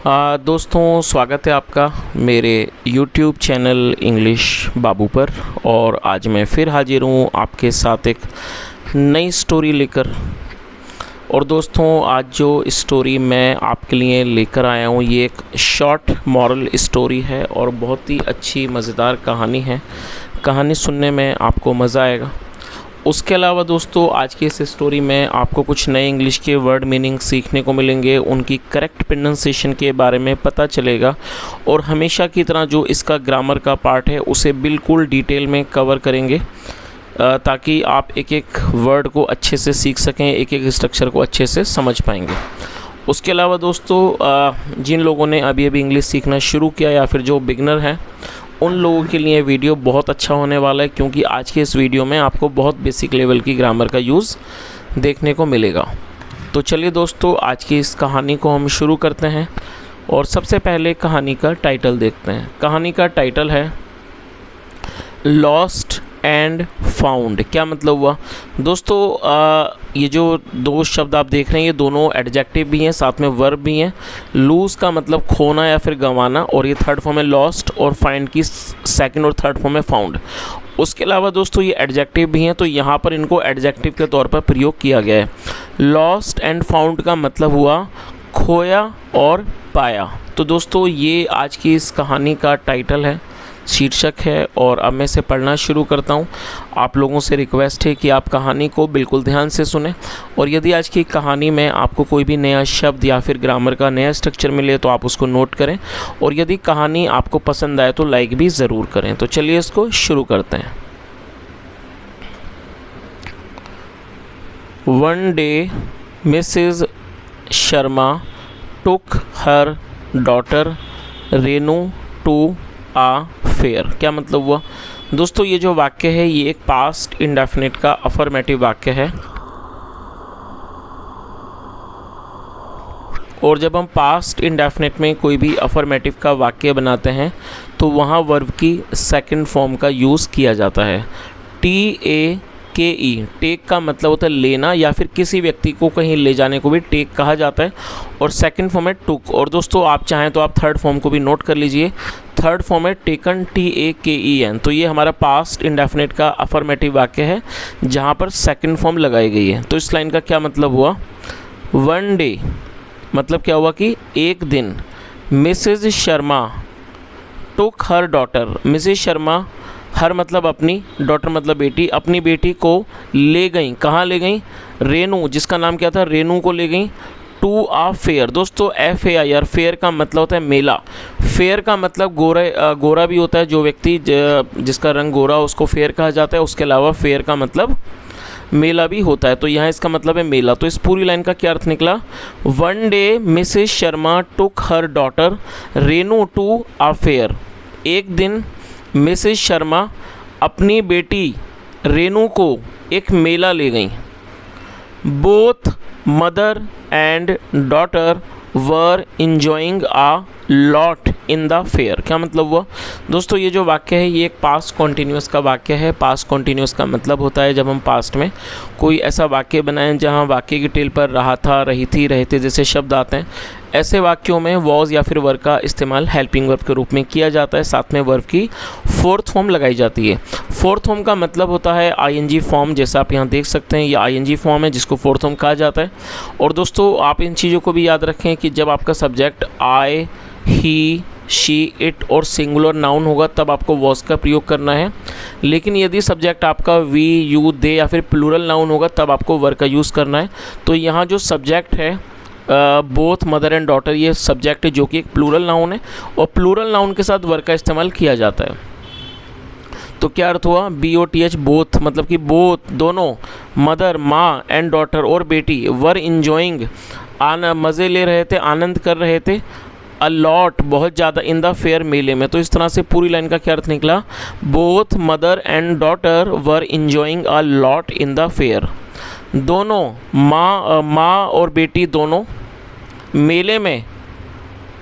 दोस्तों, स्वागत है आपका मेरे YouTube चैनल इंग्लिश बाबू पर। और आज मैं फिर हाजिर हूँ आपके साथ एक नई स्टोरी लेकर। और दोस्तों, आज जो स्टोरी मैं आपके लिए लेकर आया हूँ ये एक शॉर्ट मॉरल स्टोरी है और बहुत ही अच्छी मज़ेदार कहानी है। कहानी सुनने में आपको मज़ा आएगा। उसके अलावा दोस्तों, आज की इस स्टोरी में आपको कुछ नए इंग्लिश के वर्ड मीनिंग सीखने को मिलेंगे, उनकी करेक्ट प्रोनाउंसिएशन के बारे में पता चलेगा और हमेशा की तरह जो इसका ग्रामर का पार्ट है उसे बिल्कुल डिटेल में कवर करेंगे ताकि आप एक एक वर्ड को अच्छे से सीख सकें, एक एक स्ट्रक्चर को अच्छे से समझ पाएंगे। उसके अलावा दोस्तों, जिन लोगों ने अभी अभी इंग्लिश सीखना शुरू किया या फिर जो बिगनर हैं उन लोगों के लिए वीडियो बहुत अच्छा होने वाला है, क्योंकि आज के इस वीडियो में आपको बहुत बेसिक लेवल की ग्रामर का यूज़ देखने को मिलेगा। तो चलिए दोस्तों, आज की इस कहानी को हम शुरू करते हैं और सबसे पहले कहानी का टाइटल देखते हैं। कहानी का टाइटल है लॉस्ट एंड फाउंड। क्या मतलब हुआ दोस्तों? ये जो दो शब्द आप देख रहे हैं ये दोनों एडजेक्टिव भी हैं, साथ में वर्ब भी हैं। लूज़ का मतलब खोना या फिर गंवाना, और ये थर्ड फॉर्म है लॉस्ट, और फाइंड की सेकंड और थर्ड फॉर्म है फाउंड। उसके अलावा दोस्तों ये एडजेक्टिव भी हैं, तो यहाँ पर इनको एडजेक्टिव के तौर पर प्रयोग किया गया है। लॉस्ट एंड फाउंड का मतलब हुआ खोया और पाया। तो दोस्तों ये आज की इस कहानी का टाइटल है, शीर्षक है। और अब मैं इसे पढ़ना शुरू करता हूँ। आप लोगों से रिक्वेस्ट है कि आप कहानी को बिल्कुल ध्यान से सुनें, और यदि आज की कहानी में आपको कोई भी नया शब्द या फिर ग्रामर का नया स्ट्रक्चर मिले तो आप उसको नोट करें, और यदि कहानी आपको पसंद आए तो लाइक भी ज़रूर करें। तो चलिए इसको शुरू करते हैं। One day Mrs Sharma took her daughter Renu to a fair. क्या मतलब हुआ दोस्तों? ये जो वाक्य है ये एक पास्ट इंडेफिनिट का अफर्मेटिव वाक्य है, और जब हम पास्ट इंडेफिनिट में कोई भी अफर्मेटिव का वाक्य बनाते हैं तो वहाँ वर्ब की सेकंड फॉर्म का यूज़ किया जाता है। TAKE, टेक का मतलब होता है लेना, या फिर किसी व्यक्ति को कहीं ले जाने को भी टेक कहा जाता है, और सेकंड फॉर्म है टुक। और दोस्तों आप चाहें तो आप थर्ड फॉर्म को भी नोट कर लीजिए। थर्ड फॉर्म है टेकन, TAKEN। तो ये हमारा पास्ट इंडेफिनिट का अफर्मेटिव वाक्य है जहाँ पर सेकंड फॉर्म लगाई गई है। तो इस लाइन का क्या मतलब हुआ? वन डे मतलब क्या हुआ कि एक दिन, Mrs Sharma took her daughter, Mrs Sharma, हर मतलब अपनी, डॉटर मतलब बेटी, अपनी बेटी को ले गई। कहाँ ले गई? रेनू, जिसका नाम क्या था, रेनू को ले गई टू आ फेयर। दोस्तों FAIR, फेयर का मतलब होता है मेला। फेयर का मतलब गोरा भी होता है, जो व्यक्ति जिसका रंग गोरा हो उसको फेयर कहा जाता है। उसके अलावा फेयर का मतलब मेला भी होता है, तो यहाँ इसका मतलब है मेला। तो इस पूरी लाइन का क्या अर्थ निकला? One day Mrs Sharma took her daughter Renu to a fair. एक दिन मिसेस शर्मा अपनी बेटी रेनू को एक मेला ले गई। Both mother and daughter were enjoying a lot in the fair. क्या मतलब हुआ दोस्तों? ये जो वाक्य है ये एक पास्ट कॉन्टीन्यूअस का वाक्य है। पास्ट कॉन्टीन्यूअस का मतलब होता है जब हम पास्ट में कोई ऐसा वाक्य बनाएं जहां वाक्य की टेल पर रहा था, रही थी, रहे थे जैसे शब्द आते हैं, ऐसे वाक्यों में वॉज या फिर वर्ब का इस्तेमाल हेल्पिंग वर्ब के रूप में किया जाता है। साथ में वर्ब की फोर्थ फॉर्म लगाई जाती है। फोर्थ फॉर्म का मतलब होता है ING फॉर्म, जैसा आप यहाँ देख सकते हैं ये ING फॉर्म है जिसको फोर्थ फॉर्म कहा जाता है। और दोस्तों आप इन चीज़ों को भी याद रखें कि जब आपका subject I, he, she, it और सिंगुलर नाउन होगा तब आपको वॉज का प्रयोग करना है। लेकिन यदि सब्जेक्ट आपका वी, यू, दे या फिर प्लूरल नाउन होगा तब आपको वर का यूज़ करना है। तो यहाँ जो सब्जेक्ट है बोथ मदर एंड डॉटर, ये सब्जेक्ट है जो कि एक प्लूरल नाउन है, और प्लूरल नाउन के साथ वर का इस्तेमाल किया जाता है। तो क्या अर्थ हुआ? BOTH, बोथ मतलब कि बोथ दोनों, मदर माँ एंड डॉटर और बेटी, वर इंजॉइंग मज़े ले रहे थे, आनंद कर रहे थे, अ लॉट बहुत ज़्यादा, इन द फेयर मेले में। तो इस तरह से पूरी लाइन का क्या अर्थ निकला? Both mother and daughter were enjoying a lot in the fair. दोनों माँ और बेटी दोनों मेले में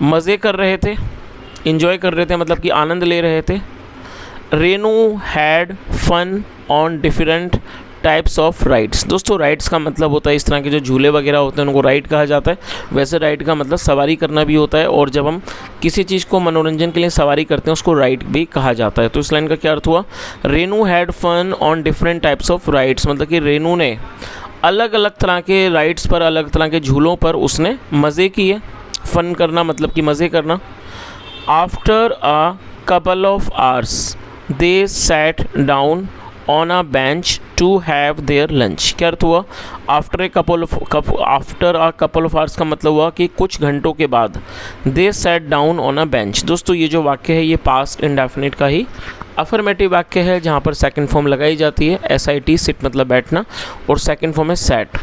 मज़े कर रहे थे, इंजॉय कर रहे थे मतलब कि आनंद ले रहे थे। Renu had fun on different types of rides. दोस्तों राइड्स का मतलब होता है इस तरह के जो झूले वगैरह होते हैं उनको राइड कहा जाता है। वैसे राइड का मतलब सवारी करना भी होता है, और जब हम किसी चीज़ को मनोरंजन के लिए सवारी करते हैं उसको राइड भी कहा जाता है। तो इस लाइन का क्या अर्थ हुआ, Renu had fun on different types of rides, मतलब कि रेनू ने अलग अलग तरह के राइड्स पर, अलग तरह के झूलों पर उसने मज़े किए। फ़न करना मतलब कि मज़े करना। After a couple of hours they sat down on a bench to have their lunch. क्या अर्थ हुआ, after a couple of hours का मतलब हुआ कि कुछ घंटों के बाद। They sat down on a bench. दोस्तों ये जो वाक्य है ये पास्ट इंडेफिनिट का ही अफर्मेटिव वाक्य है, जहाँ पर सेकंड फॉर्म लगाई जाती है। SIT सिट मतलब बैठना, और सेकंड फॉर्म है सैट।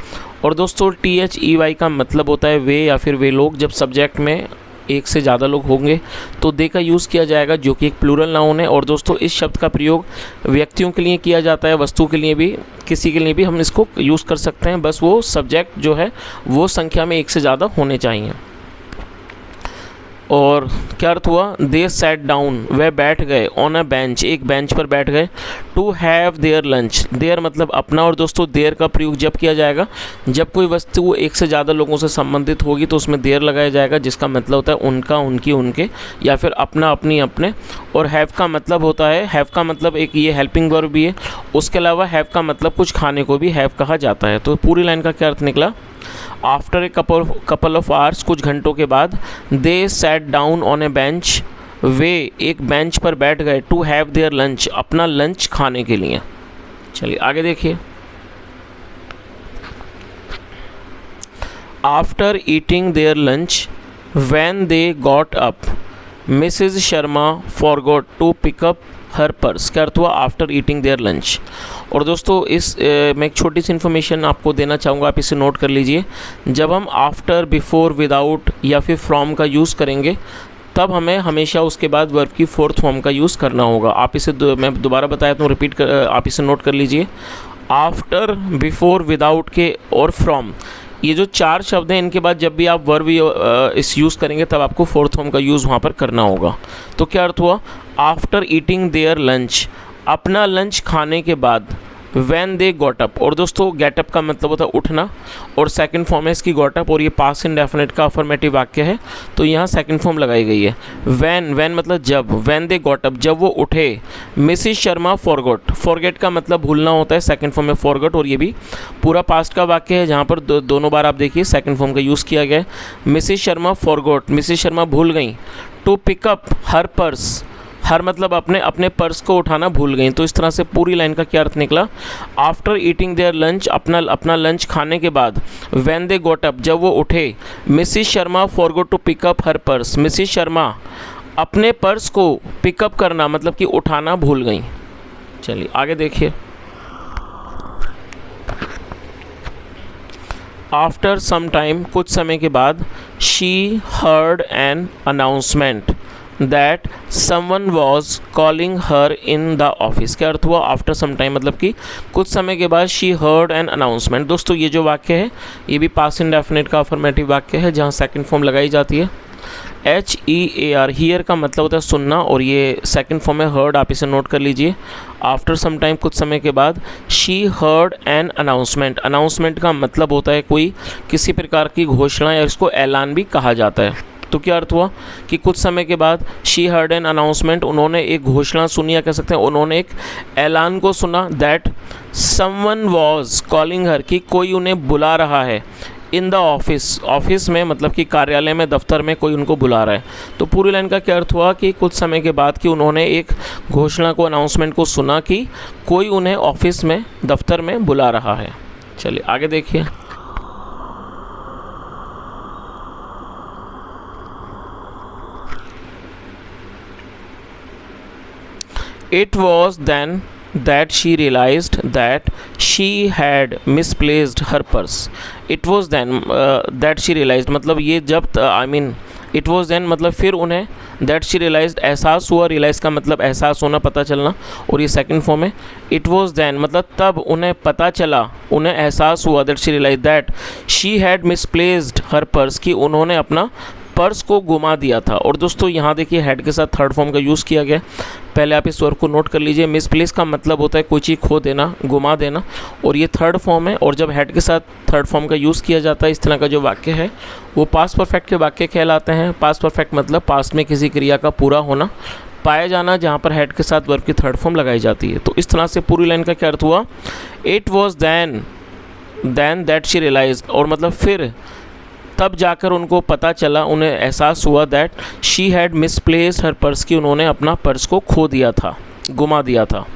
और दोस्तों THEY का मतलब होता है वे या फिर वे लोग। जब सब्जेक्ट में एक से ज़्यादा लोग होंगे तो दे का यूज़ किया जाएगा, जो कि एक प्लूरल नाउन है। और दोस्तों इस शब्द का प्रयोग व्यक्तियों के लिए किया जाता है, वस्तु के लिए भी, किसी के लिए भी हम इसको यूज़ कर सकते हैं। बस वो सब्जेक्ट जो है वो संख्या में एक से ज़्यादा होने चाहिए। और क्या अर्थ हुआ, दे सैट डाउन, वह बैठ गए, ऑन अ बेंच, एक बेंच पर बैठ गए, to have their lunch. Their मतलब अपना। और दोस्तों देयर का प्रयोग जब किया जाएगा जब कोई वस्तु एक से ज़्यादा लोगों से संबंधित होगी तो उसमें देयर लगाया जाएगा, जिसका मतलब होता है उनका, उनकी, उनके, या फिर अपना, अपनी, अपने। और हैव का मतलब होता है, हैव का मतलब एक ये हेल्पिंग वर्ब भी है। उसके अलावा हैव का मतलब कुछ खाने को भी हैव कहा जाता है। तो पूरी लाइन का क्या अर्थ निकला, after a couple of hours, कुछ घंटों के बाद, they sat down on a bench, वे एक बेंच पर बैठ गए, टू हैव देयर लंच, अपना लंच खाने के लिए। चलिए आगे देखिए। After eating their lunch when they got up, Mrs Sharma forgot to pick up her purse. क्या अर्थ हुआ, आफ्टर ईटिंग देयर लंच। और दोस्तों इस मैं एक छोटी सी इन्फॉर्मेशन आपको देना चाहूँगा, आप इसे नोट कर लीजिए। जब हम आफ्टर, बिफोर, विदाउट या फिर फ्रॉम का यूज़ करेंगे तब हमें हमेशा उसके बाद वर्ब की फोर्थ फॉर्म का यूज़ करना होगा। आप इसे मैं दोबारा बताया तो रिपीट कर, आप इसे नोट कर लीजिए। आफ्टर, बिफोर, विदाउट के और फ्रॉम, ये जो चार शब्द हैं इनके बाद जब भी आप वर्ब इस यूज़ करेंगे तब आपको फोर्थ फॉर्म का यूज़ वहाँ पर करना होगा। तो क्या अर्थ हुआ, आफ्टर ईटिंग देयर लंच, अपना लंच खाने के बाद, व्हेन दे गॉट अप। और दोस्तों गेट अप का मतलब होता है उठना, और सेकंड फॉर्म है इसकी गॉट अप, और ये पास्ट इंडेफिनिट का अफर्मेटिव वाक्य है तो यहाँ सेकंड फॉर्म लगाई गई है। व्हेन मतलब जब, व्हेन दे गॉट अप जब वो उठे, मिसेस शर्मा फॉरगॉट, फॉरगेट का मतलब भूलना होता है, सेकंड फॉर्म में फॉरगॉट, और ये भी पूरा पास्ट का वाक्य है जहाँ पर दोनों बार आप देखिए सेकंड फॉर्म का यूज़ किया गया है। Mrs Sharma forgot, Mrs Sharma भूल गई, टू पिकअप हर पर्स, हर मतलब अपने पर्स को उठाना भूल गई। तो इस तरह से पूरी लाइन का क्या अर्थ निकला, आफ्टर ईटिंग देयर लंच, अपना लंच खाने के बाद, व्हेन दे गॉट अप जब वो उठे, Mrs Sharma forgot to pick up her purse, Mrs Sharma अपने पर्स को पिकअप करना मतलब कि उठाना भूल गई। चलिए आगे देखिए। आफ्टर सम टाइम, कुछ समय के बाद, she heard an announcement that someone was calling her in the office. क्या अर्थ हुआ, आफ्टर सम टाइम मतलब कि कुछ समय के बाद, शी हर्ड एन अनाउंसमेंट। दोस्तों ये जो वाक्य है ये भी पास्ट इंडेफिनिट का अफर्मेटिव वाक्य है जहाँ सेकंड फॉर्म लगाई जाती है। HEAR, हियर का मतलब होता है सुनना, और ये सेकंड फॉर्म है हर्ड, आप इसे नोट कर लीजिए। आफ्टर सम टाइम कुछ समय के बाद, she heard an announcement, announcement का मतलब होता है कोई किसी प्रकार की घोषणा या इसको ऐलान भी कहा जाता है। तो क्या अर्थ हुआ कि कुछ समय के बाद, शी हर्ड एन अनाउंसमेंट, उन्होंने एक घोषणा सुनी, या कह सकते हैं उन्होंने एक ऐलान को सुना, that someone was calling her, कि कोई उन्हें बुला रहा है, इन द ऑफिस, ऑफिस में मतलब कि कार्यालय में, दफ्तर में कोई उनको बुला रहा है। तो पूरी लाइन का क्या अर्थ हुआ कि कुछ समय के बाद कि उन्होंने एक घोषणा को, अनाउंसमेंट को सुना कि कोई उन्हें ऑफिस में, दफ्तर में बुला रहा है। चलिए आगे देखिए। It was then that she realized that she had misplaced her purse. It was then that she realized मतलब ये जब it was then मतलब फिर उन्हें, that she realized एहसास हुआ, realize का मतलब एहसास होना, पता चलना, और ये सेकंड फॉर्म है। it was then मतलब तब उन्हें पता चला, उन्हें एहसास हुआ, that she realized that she had misplaced her purse कि उन्होंने अपना पर्स को घुमा दिया था। और दोस्तों यहाँ देखिए हैड के साथ थर्ड फॉर्म का यूज़ किया गया। पहले आप इस वर्ब को नोट कर लीजिए। मिसप्लेस का मतलब होता है कोई चीज़ खो देना, घुमा देना, और ये थर्ड फॉर्म है। और जब हैड के साथ थर्ड फॉर्म का यूज़ किया जाता है, इस तरह का जो वाक्य है वो पास्ट परफेक्ट के वाक्य कहलाते हैं। पास्ट परफेक्ट मतलब पास्ट में किसी क्रिया का पूरा होना, पाया जाना, जहाँ पर हेड के साथ वर्ब की थर्ड फॉर्म लगाई जाती है। तो इस तरह से पूरी लाइन का क्या अर्थ हुआ? It was then that she realise, और मतलब फिर तब जाकर उनको पता चला, उन्हें एहसास हुआ that she had misplaced her purse, की उन्होंने अपना पर्स को खो दिया था, गुमा दिया था।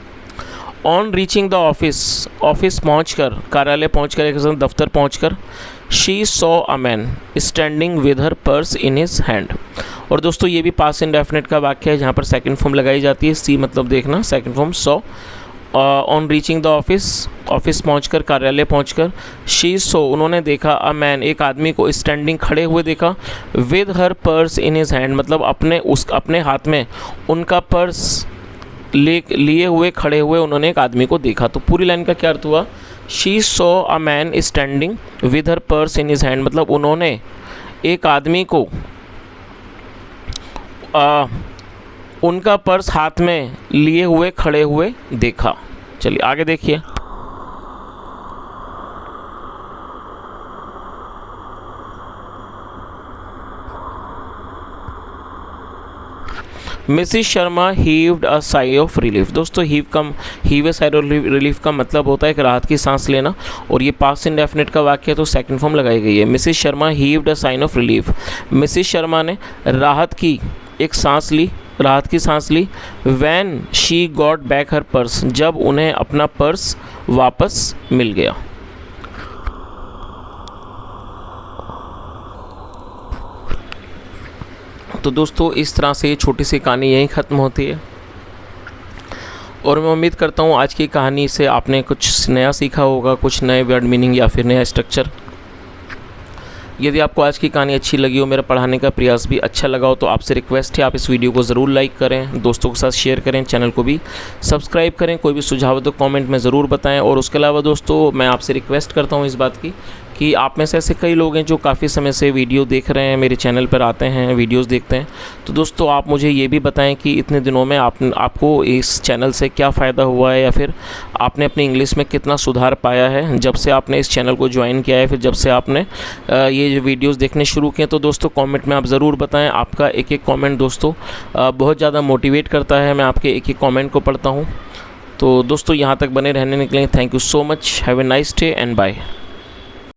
ऑन रीचिंग द ऑफिस पहुँचकर, कार्यालय पहुँचकर, एक दफ्तर पहुँचकर, she saw a man standing with her purse in his hand. और दोस्तों ये भी पास्ट इंडेफिनिट का वाक्य है जहाँ पर सेकंड फॉर्म लगाई जाती है। सी मतलब देखना, second form saw. On reaching the office पहुंचकर, कार्यालय पहुंचकर, शी सो उन्होंने देखा, अ मैन एक आदमी को, स्टैंडिंग खड़े हुए देखा, with her purse in his hand मतलब अपने हाथ में उनका पर्स लिए हुए खड़े हुए उन्होंने एक आदमी को देखा। तो पूरी लाइन का क्या अर्थ हुआ? She so a man standing with her purse in his hand मतलब उन्होंने एक आदमी को उनका पर्स हाथ में लिए हुए खड़े हुए देखा। चलिए आगे देखिए। Mrs Sharma heaved a sigh of relief. दोस्तों heave a sigh of relief का मतलब होता है कि राहत की सांस लेना, और ये पास्ट इंडेफिनिट का वाक्य है तो सेकंड फॉर्म लगाई गई है। Mrs Sharma heaved a sign of relief, Mrs Sharma ने राहत की सांस ली। When she got back her purse, जब उन्हें अपना पर्स वापस मिल गया। तो दोस्तों इस तरह से छोटी सी कहानी यहीं ख़त्म होती है, और मैं उम्मीद करता हूँ आज की कहानी से आपने कुछ नया सीखा होगा, कुछ नए वर्ड मीनिंग या फिर नया स्ट्रक्चर। यदि आपको आज की कहानी अच्छी लगी हो, मेरा पढ़ाने का प्रयास भी अच्छा लगा हो, तो आपसे रिक्वेस्ट है आप इस वीडियो को ज़रूर लाइक करें, दोस्तों के साथ शेयर करें, चैनल को भी सब्सक्राइब करें। कोई भी सुझाव हो तो कमेंट में ज़रूर बताएं। और उसके अलावा दोस्तों मैं आपसे रिक्वेस्ट करता हूं इस बात की कि आप में से ऐसे कई लोग हैं जो काफ़ी समय से वीडियो देख रहे हैं, मेरे चैनल पर आते हैं, वीडियोस देखते हैं। तो दोस्तों आप मुझे ये भी बताएं कि इतने दिनों में आपको इस चैनल से क्या फ़ायदा हुआ है, या फिर आपने अपनी इंग्लिश में कितना सुधार पाया है जब से आपने इस चैनल को ज्वाइन किया है, फिर जब से आपने ये वीडियोज़ देखने शुरू किए। तो दोस्तों कॉमेंट में आप ज़रूर बताएँ। आपका एक एक कॉमेंट दोस्तों बहुत ज़्यादा मोटिवेट करता है, मैं आपके एक एक कॉमेंट को पढ़ता हूँ। तो दोस्तों यहाँ तक बने रहने के लिए thank you so much. Have a nice day and bye.